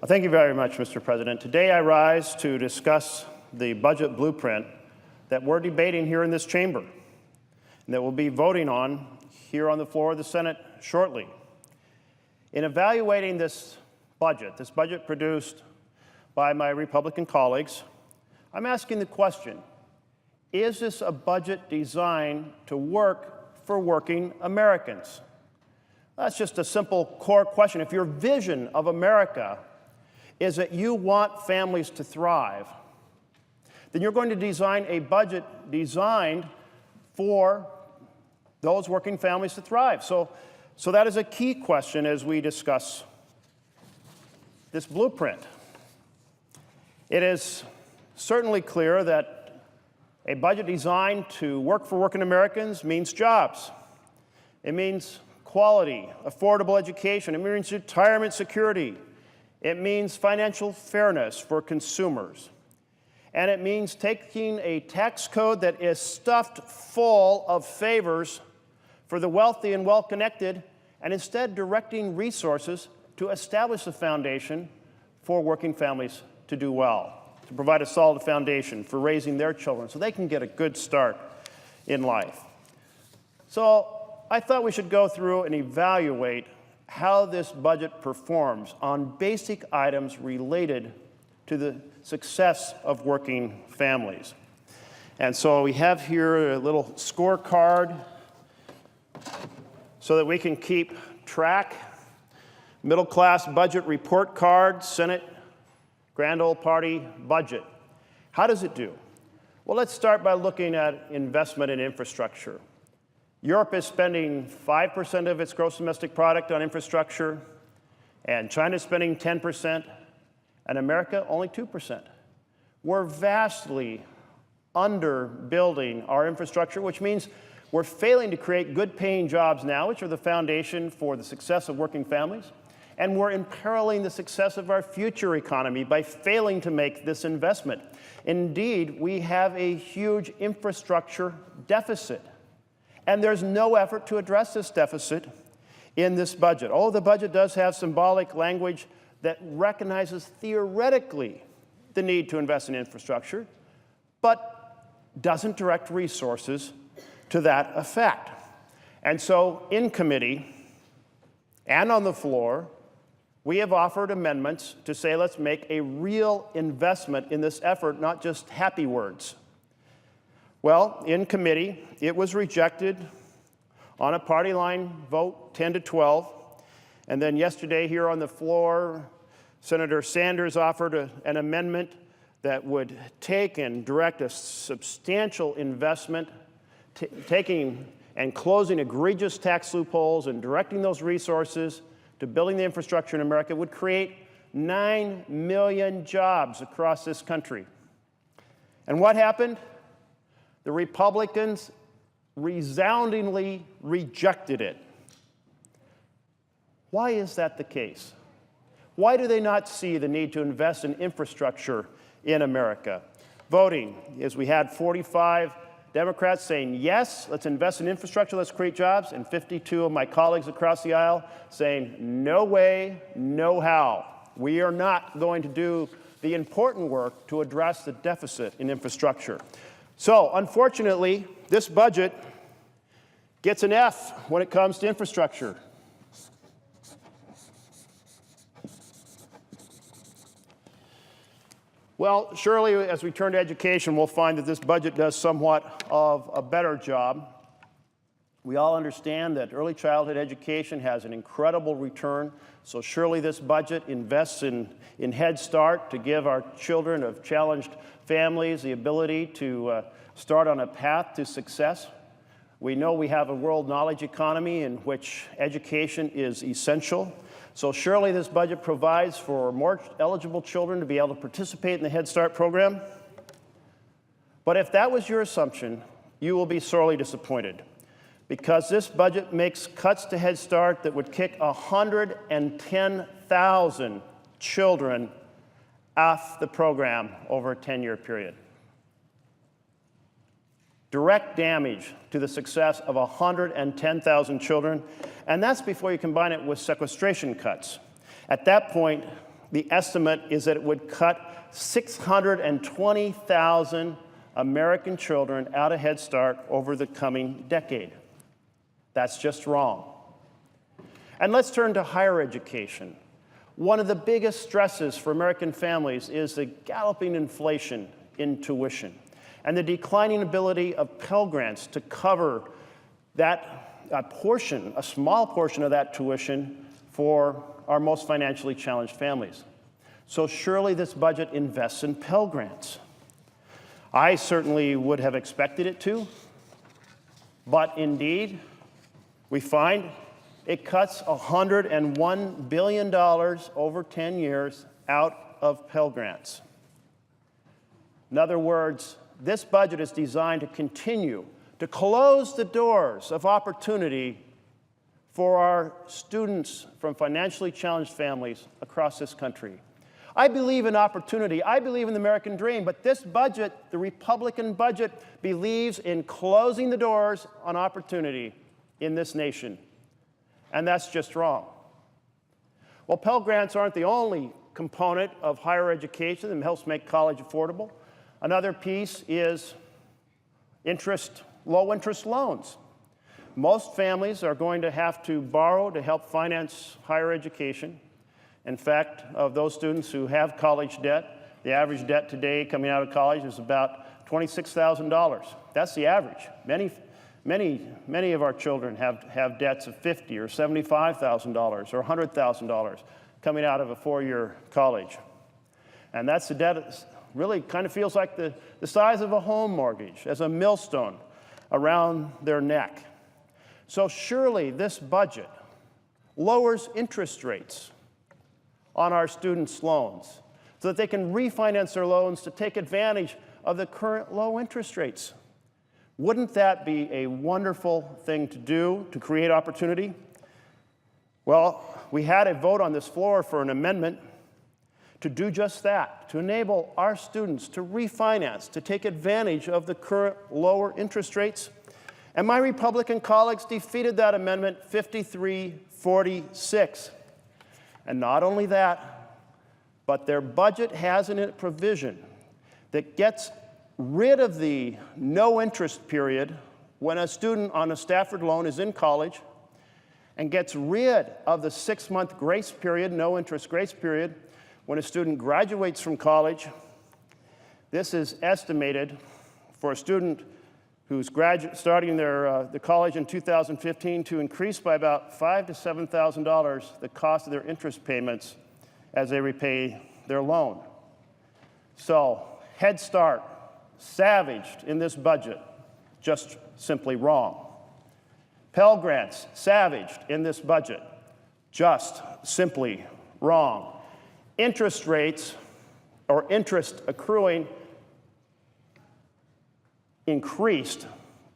Well, thank you very much, Mr. President. Today I rise to discuss the budget blueprint that we're debating here in this chamber and that we'll be voting on here on the floor of the Senate shortly. In evaluating this budget produced by my Republican colleagues, I'm asking the question, is this a budget designed to work for working Americans? That's just a simple core question. If your vision of America is that you want families to thrive, then you're going to design a budget designed for those working families to thrive. So that is a key question as we discuss this blueprint. It is certainly clear that a budget designed to work for working Americans means jobs. It means quality, affordable education. It means retirement security. It means financial fairness for consumers. And it means taking a tax code that is stuffed full of favors for the wealthy and well-connected and instead directing resources to establish a foundation for working families to do well, to provide a solid foundation for raising their children so they can get a good start in life. So I thought we should go through and evaluate how this budget performs on basic items related to the success of working families. And so we have here a little scorecard so that we can keep track. Middle class budget report card, Senate Grand Old Party budget. How does it do? Well, let's start by looking at investment in infrastructure. Europe is spending 5% of its gross domestic product on infrastructure, and China is spending 10%, and America only 2%. We're vastly underbuilding our infrastructure, which means we're failing to create good-paying jobs now, which are the foundation for the success of working families, and we're imperiling the success of our future economy by failing to make this investment. Indeed, we have a huge infrastructure deficit. And there's no effort to address this deficit in this budget. Oh, the budget does have symbolic language that recognizes theoretically the need to invest in infrastructure, but doesn't direct resources to that effect. And so in committee and on the floor, we have offered amendments to say let's make a real investment in this effort, not just happy words. Well, in committee, it was rejected on a party line vote, 10-12. And then yesterday here on the floor, Senator Sanders offered an amendment that would take and direct a substantial investment, taking and closing egregious tax loopholes and directing those resources to building the infrastructure in America would create 9 million jobs across this country. And what happened? The Republicans resoundingly rejected it. Why is that the case? Why do they not see the need to invest in infrastructure in America? Voting, as we had 45 Democrats saying, yes, let's invest in infrastructure, let's create jobs, and 52 of my colleagues across the aisle saying, no way, no how. We are not going to do the important work to address the deficit in infrastructure. So, unfortunately, this budget gets an F when it comes to infrastructure. Well, surely as we turn to education, we'll find that this budget does somewhat of a better job. We all understand that early childhood education has an incredible return, so surely this budget invests in Head Start to give our children of challenged families the ability to start on a path to success. We know we have a world knowledge economy in which education is essential. So surely this budget provides for more eligible children to be able to participate in the Head Start program. But if that was your assumption, you will be sorely disappointed, because this budget makes cuts to Head Start that would kick 110,000 children off the program over a 10-year period. Direct damage to the success of 110,000 children, and that's before you combine it with sequestration cuts. At that point, the estimate is that it would cut 620,000 American children out of Head Start over the coming decade. That's just wrong. And let's turn to higher education. One of the biggest stresses for American families is the galloping inflation in tuition and the declining ability of Pell Grants to cover a small portion of that tuition for our most financially challenged families. So surely this budget invests in Pell Grants. I certainly would have expected it to, but indeed, we find it cuts $101 billion over 10 years out of Pell Grants. In other words, this budget is designed to continue to close the doors of opportunity for our students from financially challenged families across this country. I believe in opportunity. I believe in the American dream, but this budget, the Republican budget, believes in closing the doors on opportunity in this nation. And that's just wrong. Well, Pell Grants aren't the only component of higher education that helps make college affordable. Another piece is low-interest loans. Most families are going to have to borrow to help finance higher education. In fact, of those students who have college debt, the average debt today coming out of college is about $26,000. That's the average. Many of our children have debts of $50,000 or $75,000 or $100,000 coming out of a four-year college. And that's the debt that really kind of feels like the size of a home mortgage, as a millstone around their neck. So surely this budget lowers interest rates on our students' loans so that they can refinance their loans to take advantage of the current low interest rates. Wouldn't that be a wonderful thing to do to create opportunity? Well, we had a vote on this floor for an amendment to do just that, to enable our students to refinance, to take advantage of the current lower interest rates. And my Republican colleagues defeated that amendment 53-46. And not only that, but their budget has in it a provision that gets rid of the no interest period when a student on a Stafford loan is in college, and gets rid of the 6-month grace period, no interest grace period, when a student graduates from college. This is estimated for a student who's starting their college in 2015 to increase by about $5,000 to $7,000 the cost of their interest payments as they repay their loan. So Head Start, savaged in this budget, just simply wrong. Pell Grants, savaged in this budget, just simply wrong. Interest rates, or interest accruing, increased,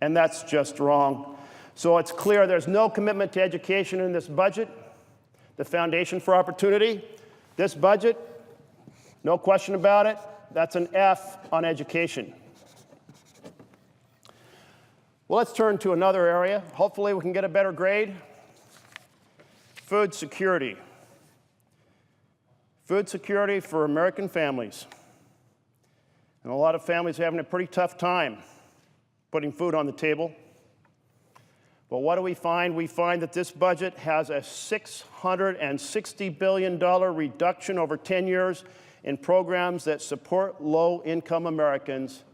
and that's just wrong. So it's clear there's no commitment to education in this budget, the foundation for opportunity. This budget, no question about it, that's an F on education. Well, let's turn to another area. Hopefully we can get a better grade. Food security. Food security for American families. And a lot of families are having a pretty tough time putting food on the table. But what do we find? We find that this budget has a $660 billion reduction over 10 years in programs that support low-income Americans,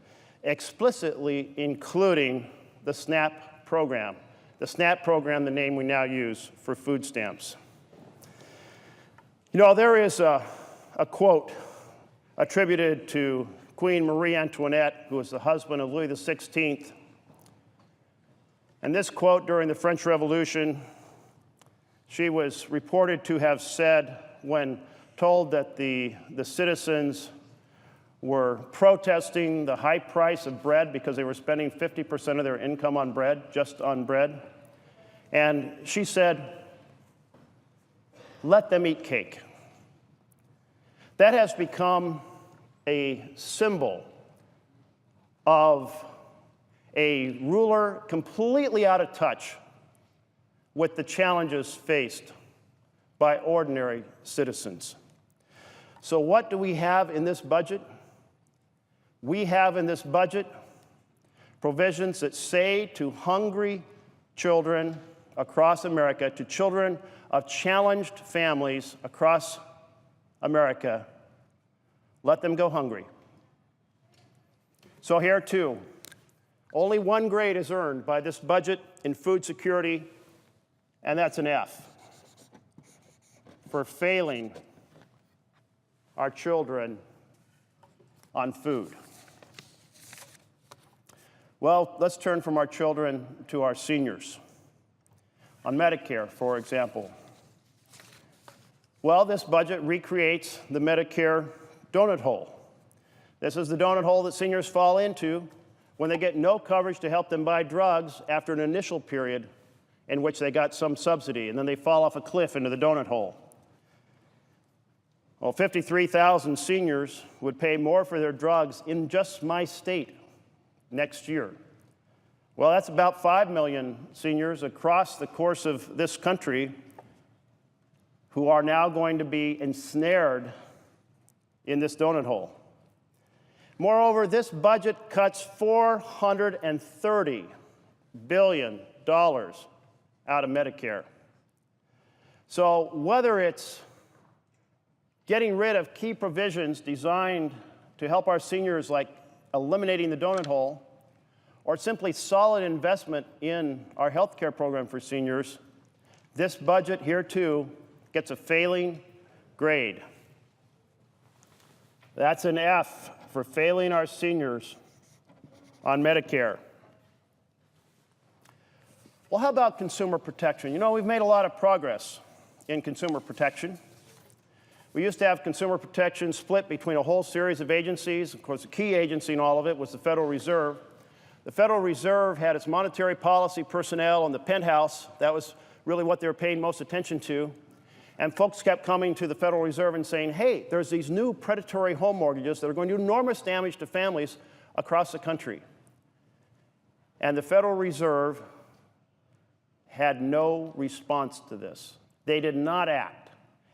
explicitly including the SNAP program. The SNAP program, the name we now use for food stamps. You know, there is a quote attributed to Queen Marie Antoinette, who was the husband of Louis XVI. And this quote, during the French Revolution, she was reported to have said when told that the citizens were protesting the high price of bread because they were spending 50% of their income on bread, just on bread. And she said, "Let them eat cake." That has become a symbol of a ruler completely out of touch with the challenges faced by ordinary citizens. So what do we have in this budget? We have in this budget provisions that say to hungry children across America, to children of challenged families across America, let them go hungry. So here too, only one grade is earned by this budget in food security, and that's an F, for failing our children on food. Well, let's turn from our children to our seniors. On Medicare, for example. Well, this budget recreates the Medicare donut hole. This is the donut hole that seniors fall into when they get no coverage to help them buy drugs after an initial period in which they got some subsidy, and then they fall off a cliff into the donut hole. Well, 53,000 seniors would pay more for their drugs in just my state next year. Well, that's about 5 million seniors across the course of this country who are now going to be ensnared in this donut hole. Moreover, this budget cuts $430 billion out of Medicare. So whether it's getting rid of key provisions designed to help our seniors, like eliminating the donut hole, or simply solid investment in our health care program for seniors, this budget here too gets a failing grade. That's an F for failing our seniors on Medicare. Well, how about consumer protection? You know, we've made a lot of progress in consumer protection. We used to have consumer protection split between a whole series of agencies. Of course, the key agency in all of it was the Federal Reserve. The Federal Reserve had its monetary policy personnel in the penthouse. That was really what they were paying most attention to. And folks kept coming to the Federal Reserve and saying, hey, there's these new predatory home mortgages that are going to do enormous damage to families across the country. And the Federal Reserve had no response to this. They did not act.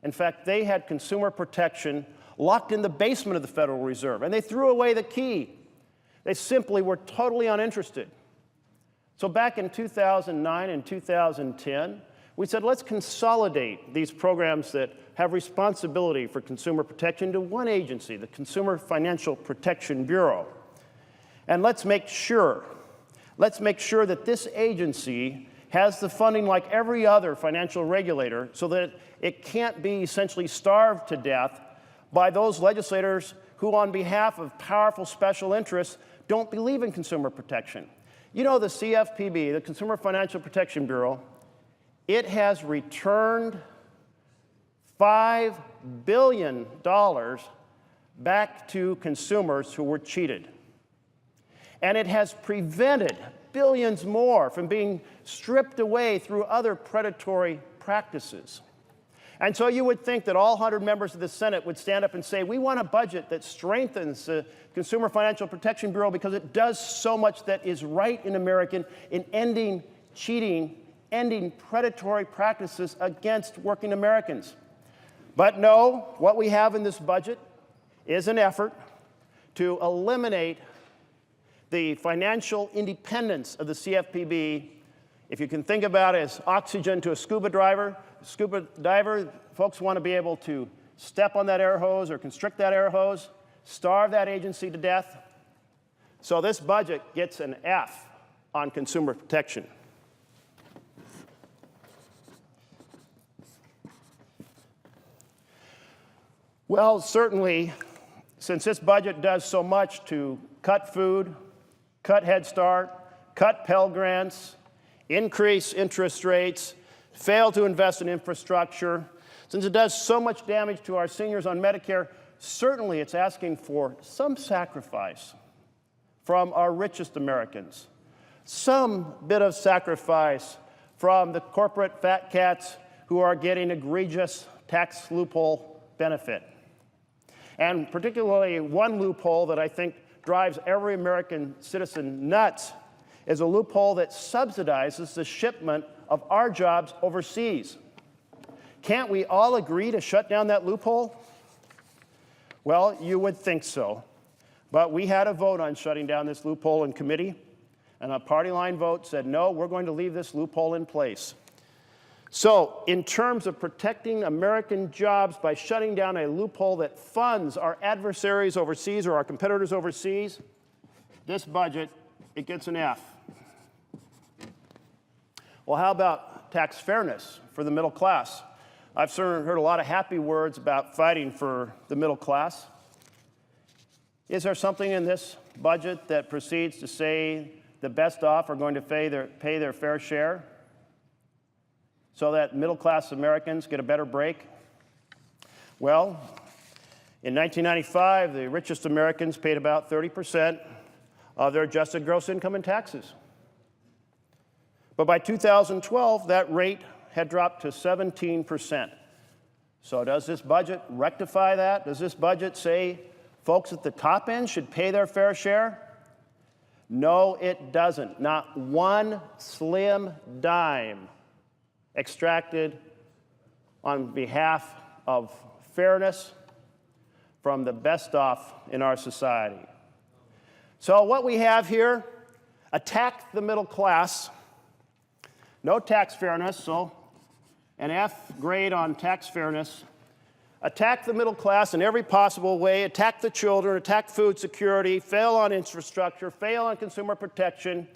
In fact, they had consumer protection locked in the basement of the Federal Reserve, and they threw away the key. They simply were totally uninterested. So back in 2009 and 2010, we said, let's consolidate these programs that have responsibility for consumer protection to one agency, the Consumer Financial Protection Bureau. And let's make sure that this agency has the funding like every other financial regulator so that it can't be essentially starved to death by those legislators who, on behalf of powerful special interests, don't believe in consumer protection. You know, the CFPB, the Consumer Financial Protection Bureau, it has returned $5 billion back to consumers who were cheated. And it has prevented billions more from being stripped away through other predatory practices. And so you would think that all 100 members of the Senate would stand up and say, we want a budget that strengthens the Consumer Financial Protection Bureau because it does so much that is right in America in ending cheating, ending predatory practices against working Americans. But no, what we have in this budget is an effort to eliminate the financial independence of the CFPB. If you can think about it as oxygen to a scuba diver, folks want to be able to step on that air hose or constrict that air hose, starve that agency to death. So this budget gets an F on consumer protection. Well, certainly, since this budget does so much to cut food, cut Head Start, cut Pell Grants, increase interest rates, fail to invest in infrastructure, since it does so much damage to our seniors on Medicare, certainly it's asking for some sacrifice from our richest Americans, some bit of sacrifice from the corporate fat cats who are getting egregious tax loophole benefit. And particularly one loophole that I think drives every American citizen nuts is a loophole that subsidizes the shipment of our jobs overseas. Can't we all agree to shut down that loophole? Well, you would think so. But we had a vote on shutting down this loophole in committee, and a party line vote said, no, we're going to leave this loophole in place. So, in terms of protecting American jobs by shutting down a loophole that funds our adversaries overseas or our competitors overseas, this budget, it gets an F. Well, how about tax fairness for the middle class? I've certainly heard a lot of happy words about fighting for the middle class. Is there something in this budget that proceeds to say the best off are going to pay their fair share so that middle-class Americans get a better break? Well, in 1995, the richest Americans paid about 30% of their adjusted gross income in taxes. But by 2012, that rate had dropped to 17%. So does this budget rectify that? Does this budget say folks at the top end should pay their fair share? No, it doesn't. Not one slim dime extracted on behalf of fairness from the best off in our society. So what we have here, attack the middle class, no tax fairness, so an F grade on tax fairness. Attack the middle class in every possible way, attack the children, attack food security, fail on infrastructure, fail on consumer protection,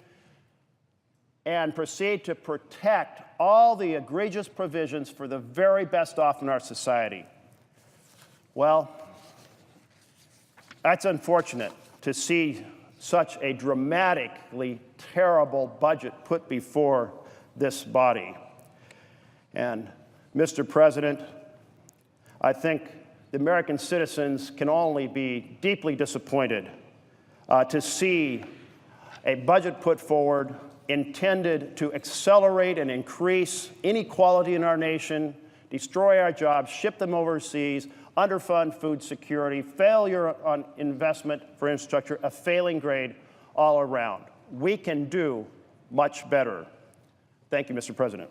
and proceed to protect all the egregious provisions for the very best off in our society. Well, that's unfortunate to see such a dramatically terrible budget put before this body. And, Mr. President, I think the American citizens can only be deeply disappointed to see a budget put forward intended to accelerate and increase inequality in our nation, destroy our jobs, ship them overseas, underfund food security, failure on investment for infrastructure, a failing grade all around. We can do much better. Thank you, Mr. President.